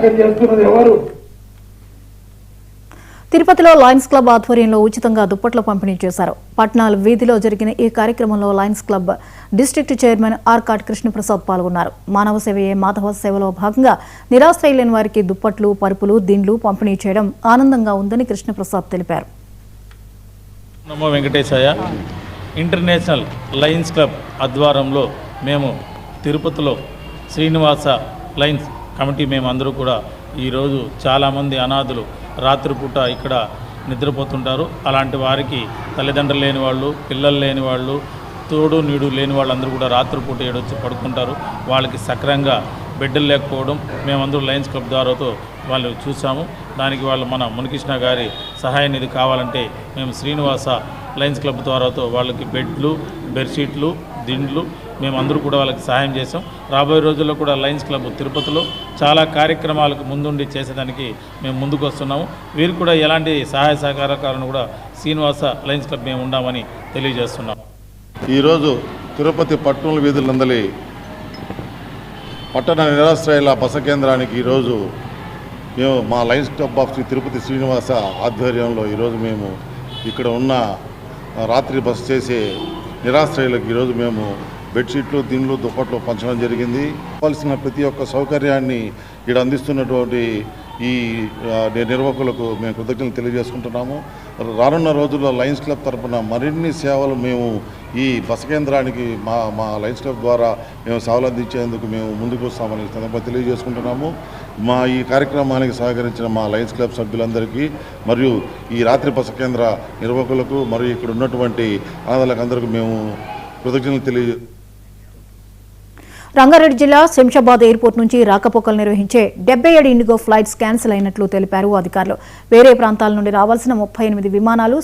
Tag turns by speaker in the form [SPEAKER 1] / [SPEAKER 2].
[SPEAKER 1] నాశనం చేస్తున్నది ఎవరు?
[SPEAKER 2] తిరుపతిలో లయన్స్ క్లబ్ ఆధ్వర్యంలో ఉచితంగా దుప్పట్ల పంపిణీ చేశారు. పట్నాల్ వీధిలో జరిగిన ఈ కార్యక్రమంలో Lions club district chairman Arcot Krishnaprasad పాల్గొన్నారు. మానవ సేవయే మాధవ సేవలో భాగంగా నిరాశ్రయులైన వారికి దుప్పట్లు, పరుపులు, దిండ్లు పంపిణీ చేయడం ఆనందంగా ఉందని కృష్ణప్రసాద్ తెలిపారు.
[SPEAKER 3] నమో వెంకటేశాయ. ఇంటర్నేషనల్ లయన్స్ క్లబ్ ఆధ్వర్యంలో మేము తిరుపతిలో శ్రీనివాస లయన్స్ కమిటీ మేమందరూ కూడా ఈరోజు చాలామంది అనాథులు రాత్రిపూట ఇక్కడ నిద్రపోతుంటారు. అలాంటి వారికి తల్లిదండ్రులు లేని వాళ్ళు, పిల్లలు లేని వాళ్ళు, తోడు నీడు లేని వాళ్ళందరూ కూడా రాత్రిపూట ఏడొచ్చి పడుకుంటారు. వాళ్ళకి సక్రంగా బెడ్లు లేకపోవడం మేమందరూ లయన్స్ క్లబ్ ద్వారాతో వాళ్ళు చూసాము. దానికి వాళ్ళు మన మునికృష్ణ గారి సహాయ నిధి కావాలంటే మేము శ్రీనివాస లయన్స్ క్లబ్ ద్వారాతో వాళ్ళకి బెడ్లు, బెడ్షీట్లు, దిండ్లు మేమందరూ కూడా వాళ్ళకి సహాయం చేసాం. రాబోయే రోజుల్లో కూడా లయన్స్ క్లబ్ తిరుపతిలో చాలా కార్యక్రమాలకు ముందుండి చేసేదానికి మేము ముందుకు వస్తున్నాము. వీరు కూడా ఎలాంటి సహాయ సహకారాలను కూడా శ్రీనివాస లయన్స్ క్లబ్ మేము ఉండామని తెలియజేస్తున్నాం.
[SPEAKER 4] ఈరోజు తిరుపతి పట్టణ వీధులందలి పట్టణ నిరాశ్రయాల బస కేంద్రానికి ఈరోజు మేము మా Lions club of Tirupati Srinivasa ఆధ్వర్యంలో ఈరోజు మేము ఇక్కడ ఉన్న రాత్రి బస చేసే నిరాశ్రయులకు ఈరోజు మేము బెడ్షీట్లు, దిండ్లు, దుప్పట్లు పంచడం జరిగింది. కావాల్సిన ప్రతి ఒక్క సౌకర్యాన్ని ఇక్కడ అందిస్తున్నటువంటి ఈ నిర్వాహకులకు మేము కృతజ్ఞతలు తెలియజేసుకుంటున్నాము. రానున్న రోజుల్లో లయన్స్ క్లబ్ తరఫున మరిన్ని సేవలు మేము ఈ బస కేంద్రానికి మా లయన్స్ క్లబ్ ద్వారా మేము సేవలు అందించేందుకు మేము ముందుకు వస్తామని సందర్భంగా తెలియజేసుకుంటున్నాము. మా ఈ కార్యక్రమానికి సహకరించిన మా లయన్స్ క్లబ్ సభ్యులందరికీ మరియు ఈ రాత్రి బస కేంద్ర నిర్వాహకులకు మరియు ఇక్కడ ఉన్నటువంటి అనాథలకు అందరికీ మేము కృతజ్ఞతలు తెలియజేస్తున్నాము.
[SPEAKER 2] రంగారెడ్డి జిల్లా శంషాబాద్ ఎయిర్పోర్ట్ నుంచి రాకపోకలు నిర్వహించే 77 ఇండిగో ఫ్లైట్స్ క్యాన్సిల్ అయినట్లు తెలిపారు అధికారులు. వేరే ప్రాంతాల నుండి రావాల్సిన 38 విమానాలు